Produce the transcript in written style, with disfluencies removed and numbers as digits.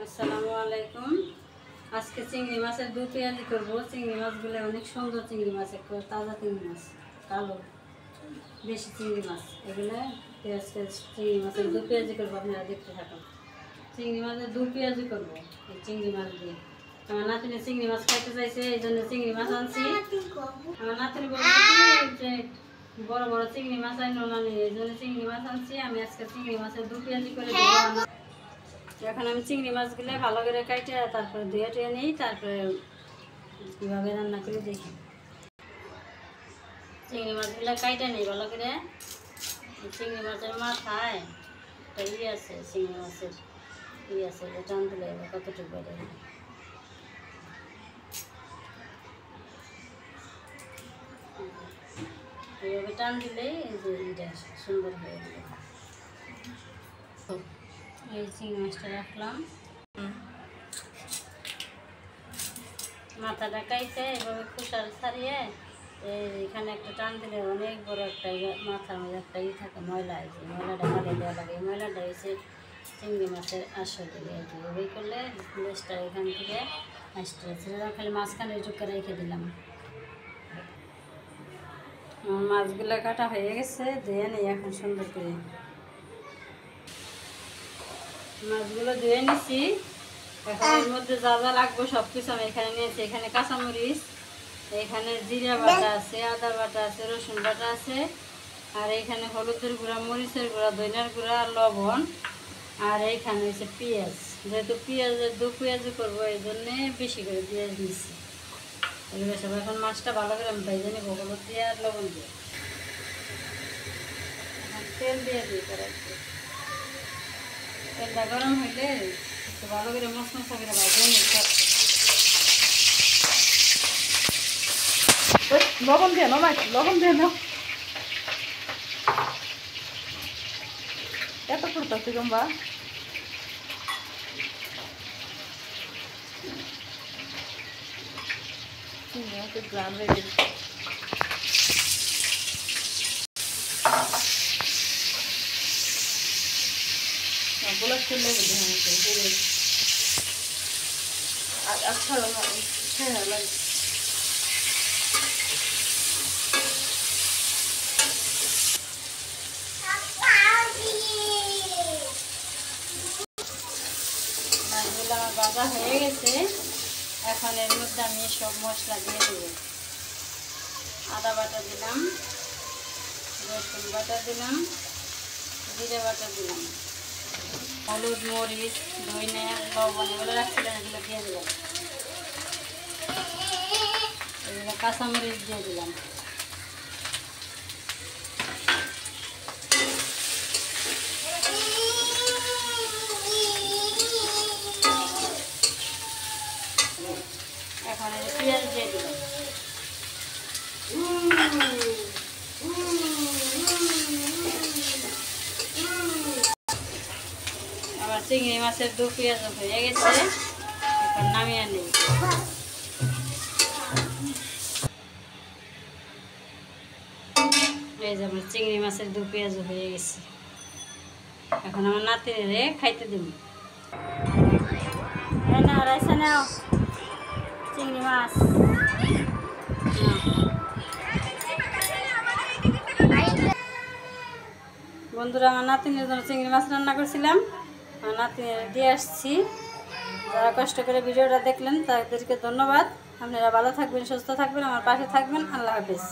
আসসালামু আলাইকুম। আজকে চিংড়ি মাছের দু পেঁয়াজি করবো। চিংড়ি মাছগুলো অনেক সুন্দর চিংড়ি মাছ, একটু তাজা চিংড়ি মাছ, কালো বেশি চিংড়ি মাছ। এগুলো পেঁয়াজ চিংড়ি মাছের দু পেঁয়াজি করবো, আপনারা দেখতে থাকুন। চিংড়ি মাছের দু পেঁয়াজি করবো এই চিংড়ি মাছ দিয়ে। আমার নাতিনি চিংড়ি মাছ খাইতে চাইছে, এই জন্য চিংড়ি মাছ আনছি। আমার নাতিনি বলছে বড় বড় চিংড়ি মাছ আনলো না, এই জন্য চিংড়ি মাছ আনছি। আমি আজকে চিংড়ি মাছের দু পেঁয়াজি করে দেবো। এখন আমি চিংড়ি মাছগুলো ভালো করে কাটে তারপরে ধুয়ে টুয়ে নিই, তারপরে কীভাবে রান্না করে দেখি। চিংড়ি মাছগুলো কাটে নিই ভালো করে। চিংড়ি মাছের মাথায় একটা আছে, চিংড়ি মাছের আছে, টান দিলে কতটুকু বেড়ে এইভাবে টান দিলেই এই যে এটা সুন্দর হয়ে যাবে। এই চিংড়ি মাছটা রাখলাম, মাথাটা কাইতে এভাবে খোসা ছাড়িয়ে এখানে একটা টান দিলে অনেক বড় একটা মাথার মধ্যে একটা থাকে ময়লা, এই যে ময়লাটা কাটে দেওয়া লাগে। এই ময়লাটা এসে চিংড়ি মাছের আসল দিলে এভাবেই করলে লেজটা এখান থেকে আসতে খালি মাঝখানে চুকে রেখে দিলাম। মাছগুলো কাটা হয়ে গেছে, ধুয়ে নিই এখন সুন্দর করে। মাছগুলো ধুয়ে নিছি, এখন এর মধ্যে যা যা লাগবে সব কিছু আমি এখানে নিয়েছি। এখানে কাঁচামরিচ, এখানে জিরা বাটা আছে, আদা বাটা আছে, রসুন বাটা আছে, আর এখানে হলুদের গুঁড়া, মরিচের গুঁড়া, ধনিয়ার গুঁড়া, আর লবণ, আর এইখানে হচ্ছে পেঁয়াজ। যেহেতু পেঁয়াজের দু পেঁয়াজি করবো এই জন্যে বেশি করে পেঁয়াজ নিচ্ছি। এগুলো সব এখন মাছটা ভালো করে আমি ভেজে নেবো হলুদ দিয়ে আর লবণ দিয়ে। এখন তেল দিয়ে দিই কড়াইতে। তেলটা গরম হইলে একটু ভালো করে মশমশা করে ভাজে নিই। লবণ দিয়ে নাও, লবণ দিয়ে নাও। এত করতেছি গম্বা। গ্রাম রেডি। গোলাপ ফুল লেগে আচ্ছা হ্যাঁ লাগে। মাছগুলো আমার ভাজা হয়ে গেছে, এখন এর মধ্যে আমি সব মশলা দিয়ে দেবো। আদা বাটা দিলাম, রসুন বাটা দিলাম, জিরে বাটা দিলাম, হলুদ, মরিচ, ধনিয়া, লবণ এগুলো রাখছিলাম, এগুলো দিয়ে দিলাম। এগুলো কাঁচামরিচ দিয়ে দিলাম। এখন পেঁয়াজ দিয়ে দিলাম। আবার চিংড়ি মাছের দু পেঁয়াজ হয়ে গেছে, এখন নামিয়ে নিই। এই যে আমার চিংড়ি মাছের দু পেঁয়াজ হয়ে গেছে, এখন আমার নাতিরে খাইতে দেব। না রাইসা নাও চিংড়ি মাছ। বন্ধুরা, আমার নাতিনের জন্য চিংড়ি মাছ রান্না করছিলাম, আমার নাতিনের দিয়ে আসছি। যারা কষ্ট করে ভিডিওটা দেখলেন তাদেরকে ধন্যবাদ। আপনারা ভালো থাকবেন, সুস্থ থাকবেন, আমার পাশে থাকবেন। আল্লাহ হাফেজ।